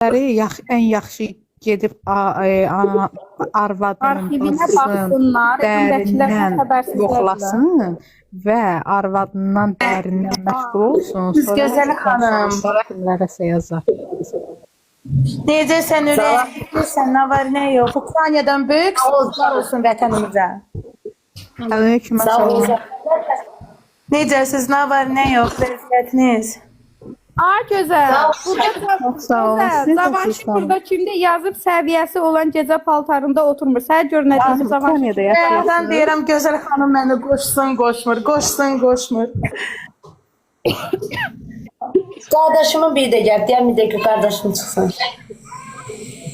ən yaxşı gedib arvadının dərindən yoxlasın və arvadından dərindən məşğul olsun. Gözəl xanım. Kimlərəsə yazar. Necəsən ürəklisən, nə var, nə yox. Ukraynadan böyük sağ olsun vətənimizə. Aleyküm əsəlam. Necəsiz, nə var, nə yox, vəziyyətiniz? Ay gözəl. Sağ olun. Zavanşik burada kimdə yazıb səviyyəsi olan gecə paltarında oturmur. Sən gör nə deyir Zavanşik. Ben deyirəm, gözəl xanım məni qoşsun, qoşmur, qoşsun, qoşmur. Kardeşimin bir de gel, diğer bir de ki kardeşim çıksın.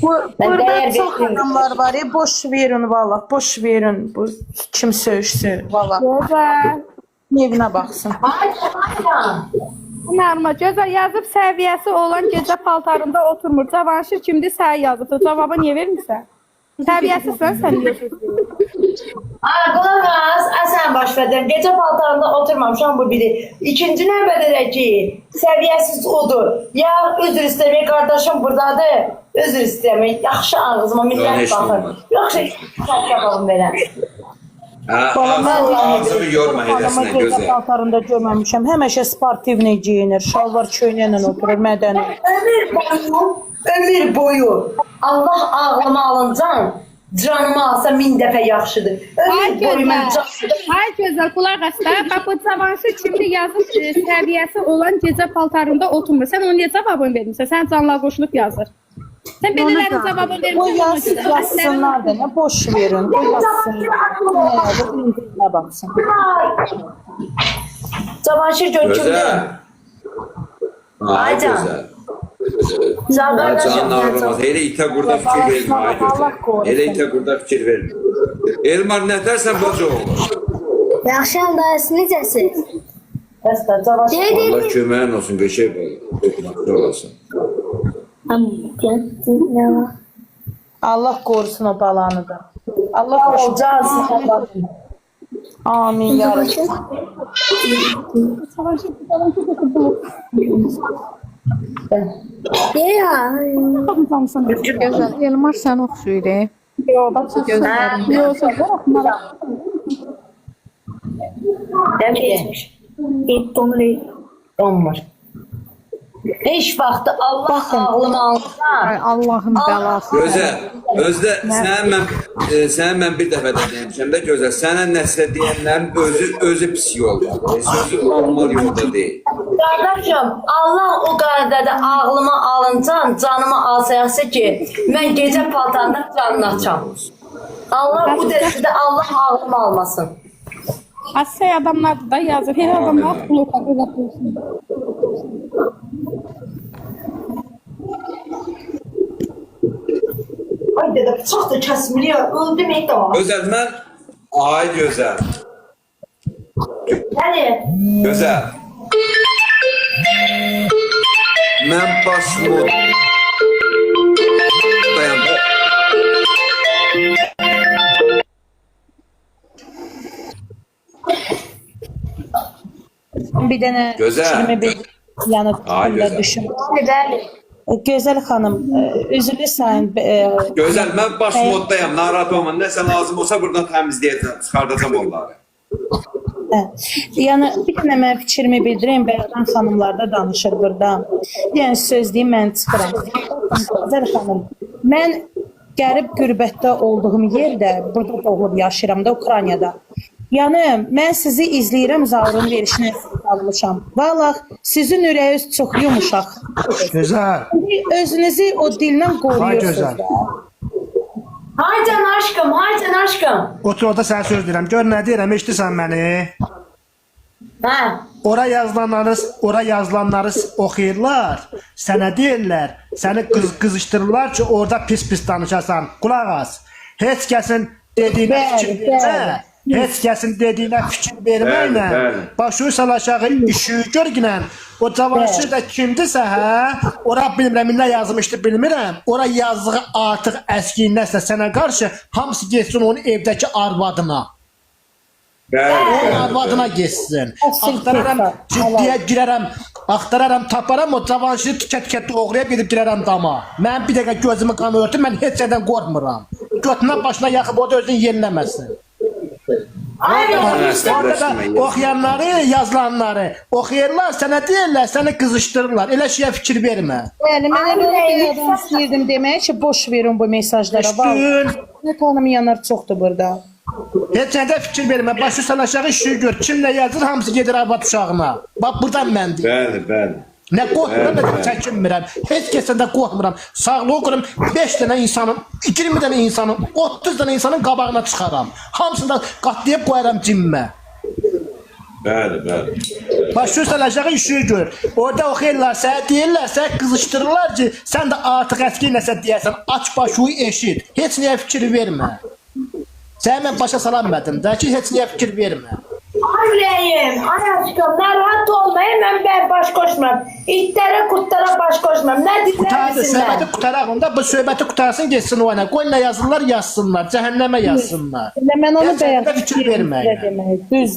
Burada çox adamlar var ya, boş verin valla, boş verin bu kim söyüşsün valla. Gözəl. Evinə baxsın. Normal gözəl yazıb səviyyəsi olan gecə paltarında oturmur. Zavanşik kimdir sən yazıbdı. Cavabı niyə vermirsən? Səviyyəsizsən sən niyə yazıbsın? Qulaq az, sən baş verdim. Gece paltarında oturmamışam bu biri. İkinci növbədə də ki, səviyyəsiz odur. Ya üzr istəmək, qardaşım buradadır. Üzr istəmək, yaxşı ağzıma millət baxır. Yaxşı, çok yapalım belə. Ağzımı yorma edəsinə Gecə gözəl. paltarında görməmişəm. Həmişə sportivni geyinir, şalvar köynəklə oturur, mədəni. Ömür boyu Allah ağlama alıncan, canımı alsa 1000 dəfə yaxşıdır. Ay Ömür boyu mən gözəl. Ay gözəl qulaq as da. Bax bu Zavanşik kimdir yazıb səviyyəsi olan gecə paltarında oturmur. Sən ona niyə cavabını vermirsən? Sən canla qoşulub yazır. Sən belələrin cavabını O vermirsən. yazsınlar da, nə boş verin. O yazsınlar. Nə baxsın. Cavanşir götürdü. Gözəl. Ay Can. gözəl. Canın ağrımaz. Elə itə burada fikir vermə. Ay gözəl. Elə itə burada fikir vermə. Elmar nətərsən bacı olur? Yaxşıyam da, siz necəsiz? Bəsdə, Cavanşir. Allah köməyin olsun, beşək bol olasın. Allah korusun o balanı da. Allah korusun. Olacağız. Amin ya Rabbi. Ya. Gözəl. Elmar sən oxşuyur. Gözlərim. Demiş. Donmur. Heç vaxtı Allah ağlımı alsa. Ay Allahın bəlası. Gözəl. Özdə sənin mən bir dəfə də demişəm də gözəl. Sənə nəsə deyənlərin özü pis yolda. Sözü normal yolda deyil. Qardaşım, Allah o qədərdə ağlımı alıncan, canımı alsayası ki, mən gecə paltarında canını açam. Allah bu dərəcədə Allah ağlımı almasın. Asay adamlar da yazır. Her adamlar blokada yapıyorsun. Ay dədə, bıçaq da kəsmiliyor, öldüm etdi o. Gözəl, mən... Ay gözəl. Həli? Gözəl. Mən başımı... Dayan. Bir dənə Gözəl. fikrimi bir yanı Ay, gözəl. düşün. Bəli. Gözəl xanım, üzülürsən. Gözəl, mən baş moddayam, narahat olma. Nəsə lazım olsa buradan təmizləyəcəm, çıxardacam onları. Yəni, bir dənə mən fikrimi bildireyim, Bəyran xanımlar da danışır burada. Yəni, söz deyim, mən çıxıram. Gözəl xanım, mən qərib qürbətdə olduğum yerdə, burada doğulub yaşayıram da, Ukraynada. Yəni, mən sizi izləyirəm, Zaurun verişinə almışam. Vallahi, sizin ürəyiniz çox yumuşaq. Güzel. Özünüzü o dillə qoruyursunuz. Gözəl. Hay can aşkım, hay can aşkım. Otur orada sənə söz deyirəm. Gör nə deyirəm, eşitirsən məni? Hə. Ora yazılanları oxuyurlar, sənə deyirlər, səni qızışdırırlar ki, orada pis-pis danışasan. Qulaq as, heç kəsin dediyinə fikir vermə, heç kəsin dediyinə fikir verməklə, başlayırsan aşağı işi görgünən, o Cavanşir də kimdirsə, hə, ora bilmirəm, nə yazmışdı bilmirəm, ora yazdığı artıq əski nəsə sənə qarşı, hamısı geçsin onun evdəki arvadına. O arvadına geçsin. Axtararam, ciddiyə girərəm, Axtararam, taparam, o cavanşını tikət-tikət oğrayıb gedib girərəm dama. Mən bir dəqiqə gözümü qan örtüm, mən heç yerdən qorxmuram. Götünə başına yaxıb o da özünü yeniləməsin. Orada da oxuyanları, yazılanları oxuyurlar, sənə deyirlər, səni qızışdırırlar. Elə şeyə fikir vermə. Bəli, mən elə bir istəyirdim demək ki, boş verin bu mesajlara. Düşdün. Ne tanımayanlar çoxdur burada. Heç nədə fikir vermə. Başı sən aşağı işi gör. Kim nə yazır, hamısı gedir arvad uşağına. Bax, buradan mən deyim. Bəli. Nə qorxmuram, nə çəkinmirəm. Heç kəsdən də qorxmuram. Sağlığı qurum 5 dənə insanın, 20 dənə insanın, 30 dənə insanın qabağına çıxaram. Hamısını da qatlayıb qoyaram cimmə. Bəli. Başı sən aşağı işi gör. Orada oxuyurlar, sənə deyirlər, sənə qızışdırırlar ki, sən də artıq əski nəsə deyəsən, aç başını eşit. Heç nəyə fikir vermə. Səni mən başa salanmadım da ki, heç nəyə fikir vermə. Aileyim, aşkım, narahat olmayın, ben baş koşmam. İtlere, kurtlara baş koşmam. Ne Qutardı, dinlemesinler? söhbəti qutaraq onda, bu söhbəti qutarsın, geçsin o ana. Qoy nə yazırlar, yazsınlar, cəhənnəmə yazsınlar. Mən onu Heç bəyəm. kəsə fikir verməyin. Düz.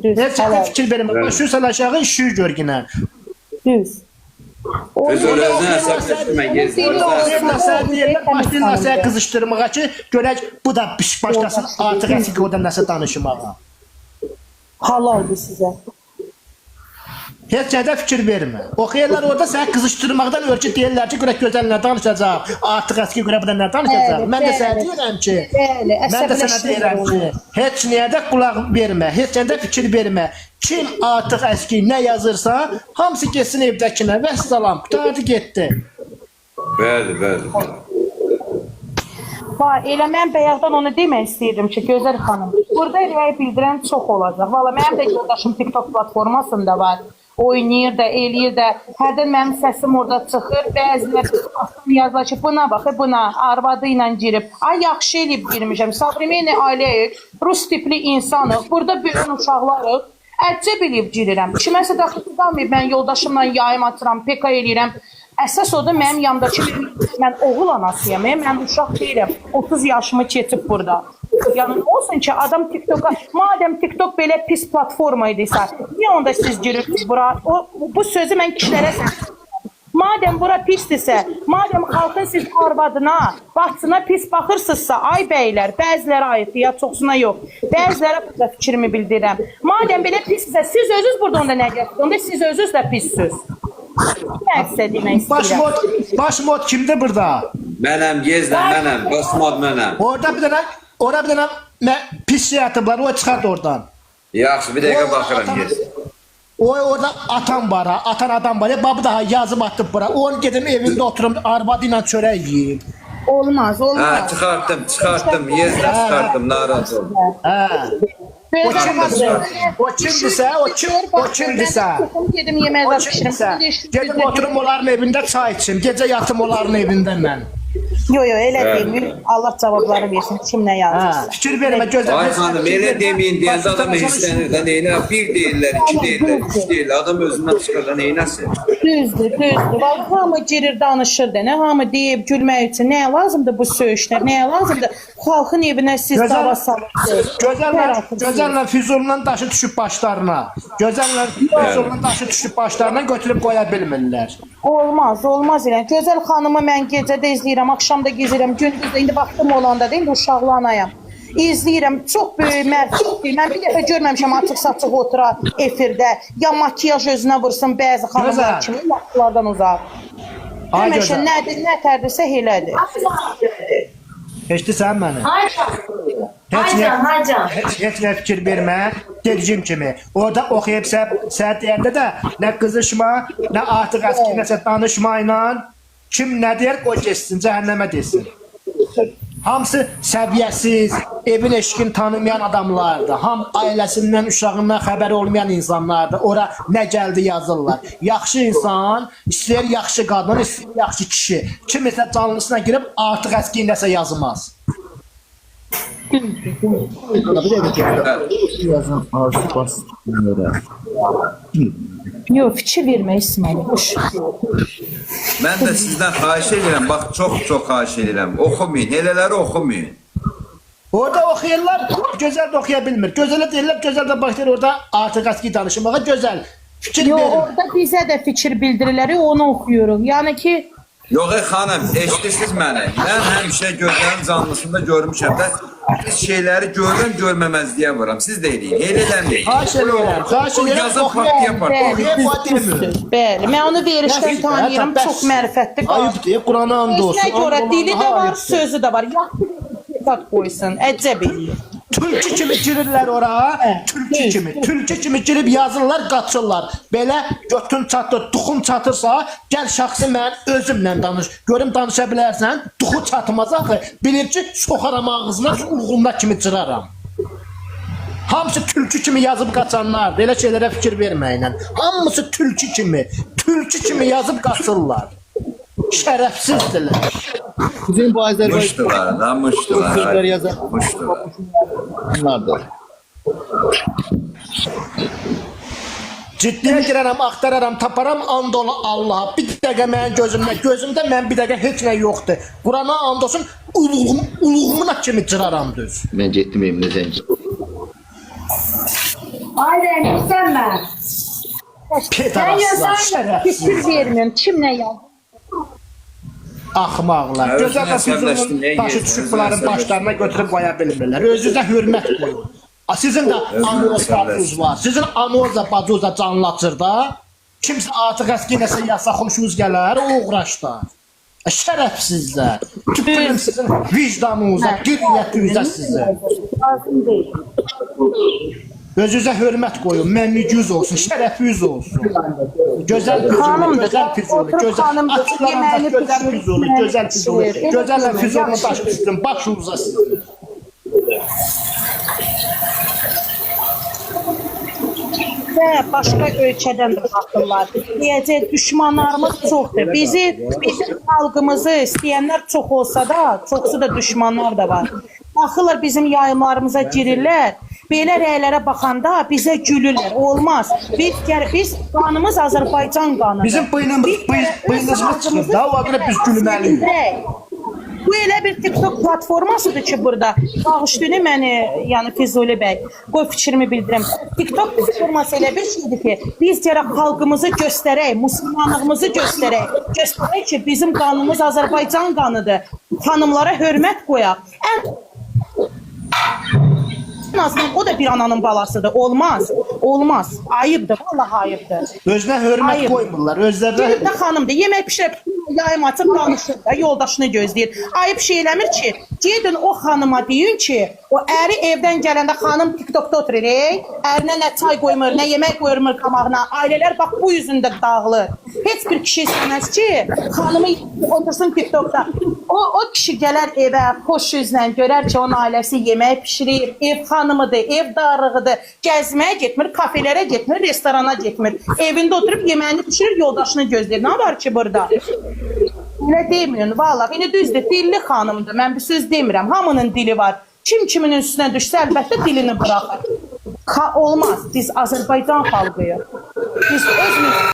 Heç kəsə fikir vermə. Başırsan aşağı, işi gör yenə. Düz. Öz özünə hesablaşdırma Oxuyurlar, sən deyirlər, başlayırlar səni qızışdırmağa ki, görək, bu da başlasın artıq əsik oradan nəsə danışmağa. Halaldır sizə. Heç kəsə fikir vermə. Oxuyurlar orada səni qızışdırmaqdan ölçü deyirlər ki, görək gözəl nə danışacaq, artıq əski görə burada nə danışacaq. Mən də sənə deyirəm ki, mən də sənə deyirəm ki, heç nəyə də qulaq vermə, heç nəyə də fikir vermə. Kim artıq əski nə yazırsa, hamısı getsin evdəkinə və salam, qutardı getdi. Bəli. Elə mən bayaqdan onu demək istəyirdim ki, gözəl xanım, burada rəy bildirən çox olacaq. Valla mənim də yoldaşım TikTok platformasında var. Oynayır da, eləyir də. Hərdən mənim səsim orada çıxır. Bəziləri yazlar ki, buna baxır, buna arvadı ilə girib. Ay, yaxşı eləyib girmişəm. Savrimeni ailəyik, Rus tipli insanıq. Burada böyün uşaqlarıq. Əcəb eləyib girirəm. Kiməsə daxil qalmayıb, mən yoldaşımla yayım atıram, PK eləyirəm. Əsas o da mənim yanımdakı mən oğul anasıyam, mən uşaq deyirəm, 30 yaşımı keçib burada. Yəni olsun ki, adam TikTok'a, madəm TikTok belə pis platforma idisə, niyə onda siz girirsiniz bura? Bu sözü mən kişilərə səsləyirəm. Madəm bura pisdirsə, madəm xalqın siz arvadına, bacısına pis baxırsınızsa, ay bəylər, bəzilərə aiddir, ya çoxsuna yox, bəzilərə burada fikrimi bildirirəm. Madəm belə pisdirsə, siz özünüz burada onda nə gətirsiniz? Onda siz özünüz də pissiniz. Mən sizə demək istəyirəm. Başmot kimdir burada? Mənəm, mənəm, basmad mənəm. Orada bir dənə pis şey atıblar, o çıxart oradan. Yaxşı, bir dəqiqə baxıram, gez. Orada atan var, atan adam var, babı daha yazıb atıb bura. Onu gedim evimdə oturum, arvadı ilə çörək yiyeyim. Olmaz. Hə, çıxartdım, yezdən çıxartdım, naraz oldım. O kimdirsə, gedim oturum onların evində çay içim, gecə yatım onların evində mən. Yo, elə deyil. Allah cavabları versin. Kim nə yazırsa. Fikir vermə, gözəl. Ay xanım, elə deməyin deyəndə adam hissənir də neyinə? Bir deyirlər, iki deyirlər, üç deyirlər. Adam özündən çıxır da neynəsin? Düzdür. Vallahi hamı girir, danışır da. Nə hamı deyib gülmək üçün. Nəyə lazımdır bu söyüşlər? Nəyə lazımdır? Xalqın evinə siz dava salırsınız. Gözəllə Füzulundan daşı düşüb başlarına. Gözəllə Füzulundan daşı düşüb başlarına götürüb qoya bilmirlər. Olmaz elə. Gözəl xanımı mən gecədə izləyirəm, axşamda gezirəm, gündüz də indi vaxtım olanda da indi uşaqlı anayam. İzləyirəm, çox böyük mərkəzdir. Mən bir dəfə görməmişəm açıq-saçıq otura efirdə. Ya makiyaj özünə vursun bəzi xanımlar kimi, yaxşılardan uzaq. Həmişə nə tərdirsə elədir. Eşidirsən məni? Heç nə fikir vermə, dediyim kimi. Orada oxuyub sənə deyəndə də nə qızışma, nə artıq əski nəsə danışma ilə kim nə deyər, o geçsin, cəhənnəmə desin. Hamısı səviyyəsiz, evin eşqini tanımayan adamlardır. Ham ailəsindən, uşağından xəbəri olmayan insanlardır. Ora nə gəldi yazırlar. Yaxşı insan, istəyir yaxşı qadın, istəyir yaxşı kişi. Kimisə canlısına girib artıq əski nəsə yazmaz. Yox, fikir vermək İsmail. Mən də sizdən xahiş edirəm, bax, çox xahiş edirəm. Oxumayın, elələri oxumayın. Orada oxuyurlar, gözəl də oxuya bilmir. Gözələ deyirlər, gözəl də başlayır orada artıq əski danışmağa. Gözəl Fikir Yo, verin. orada bizə də fikir bildirirlər, onu oxuyuruq. Yəni ki, Yox xanım, eşidirsiniz məni. Mən həmişə gözlərim canlısında görmüşəm də biz şeyləri görürəm, görməməzliyə vuram. Siz də eləyin. Elə eləməyin. Xahiş edirəm, xahiş O edirəm. yazın Oxuyun. faktı yapar. bəli, düzdür. Bəli, mən onu verişdən tanıyıram, çox mərifətli qadın. Ayıb deyib, Qurana and olsun. Özünə görə And dili də olmağa var, ayıbdır. sözü də var. Yaxşı qoysun, əcəb eləyir. Tülkü kimi girirlər ora, tülkü kimi girib yazırlar, qaçırlar. Belə götün çatır, duxun çatırsa, gəl şəxsi mən özümlə danış. Görüm danışa bilərsən, duxu çatmaz axı. Bilir ki, soxaram ağzına, ulğumda kimi cıraram. Hamısı tülkü kimi yazıb qaçanlardır. Elə şeylərə fikir verməklə. Hamısı tülkü kimi yazıb qaçırlar. Şərəfsizdirlər. Bizim bu Azərbaycan Mışdılar, da mışdılar. sözler yazan Mışdılar. bunlardır. Ciddiyə girərəm, axtararam, taparam, and ola Allaha. Bir dəqiqə mənim gözümdə mən bir dəqiqə heç nə yoxdur. Qurana and olsun, uluğumuna kimi cıraram düz. Ben getdim evimdə zəng. Aynen sen ben. Pedaslar, şərəfsiz, Fikir vermirəm, kim nə yazır? axmaqlar. Özünə Gözəl və əsəbləşdim, füzulun nəyə daşı yersən, düşüb özünə bunların əsəbləşdim. başlarına götürüb qoya bilmirlər. Özünüzə hörmət qoyun. Sizin də anoz bacuz var. Sizin anozla bacuzla canlatır da. Kimsə artıq əski nəsə yasa xoşunuz gələr, o uğraşlar. Şərəfsizlər. Tüpürüm sizin vicdanınıza, qiriyyətinizə sizə. Lazım deyil. Özünüzə hörmət qoyun, mənliyiniz olsun, şərəfiniz olsun. Gözəl Xanımdır, gözəl füzuli, oturub gözəl xanımdır, açıqlarında yeməyini gözəl füzuli, gözəl füzuli, pişirir. gözəl Elə füzulunu yaxşı. daş düşsün, başınıza sizin. Və başqa ölkədən də baxırlar. Deyəcək, düşmanlarımız çoxdur. Bizim xalqımızı istəyənlər çox olsa da, çoxsu da düşmanlar da var. Baxırlar bizim yayımlarımıza girirlər. Belə rəylərə baxanda bizə gülürlər. Olmaz. Biz qanımız Azərbaycan qanıdır. Bizim bıyınımız çıxır da, o vaxtda biz gülməliyik. Bu elə bir TikTok platformasıdır ki, burada. Bağışlayın məni, yəni Füzuli bəy. Qoy fikrimi bildirim. TikTok platforması elə bir şeydir ki, biz gərək xalqımızı göstərək, müsəlmanlığımızı göstərək. Göstərək ki, bizim qanımız Azərbaycan qanıdır. Xanımlara hörmət qoyaq. Ən azından o da bir ananın balasıdır. Olmaz. Olmaz. Ayıbdır. Vallahi ayıbdır. Özünə hörmət Ayıb. qoymurlar, özlərinə... Gelib də xanımdır, yemək pişirib, yayım açıb danışır da, yoldaşını gözləyir. Ayıb şey eləmir ki, gedin o xanıma deyin ki, o əri evdən gələndə xanım TikTokda oturur, ərinə nə çay qoymur, nə yemək qoymur qabağına, ailələr bax bu yüzündə dağılır. Heç bir kişi istəməz ki, xanımı otursun TikTokda. O kişi gələr evə, xoş yüzlə görər ki, onun ailəsi yemək pişirir, ev xanımıdır, ev darlığıdır, gəzməyə getmir, kafelərə getmir, restorana getmir. Evində oturub yeməyini pişirir, yoldaşını gözləyir. Nə var ki burada? Elə deməyin, vallahi. İndi düzdür, dilli xanımdır. Mən bir söz demirəm. Hamının dili var. Kim kimin üstünə düşsə, əlbəttə dilini buraxır. Olmaz. Biz Azərbaycan xalqıyıq. Biz öz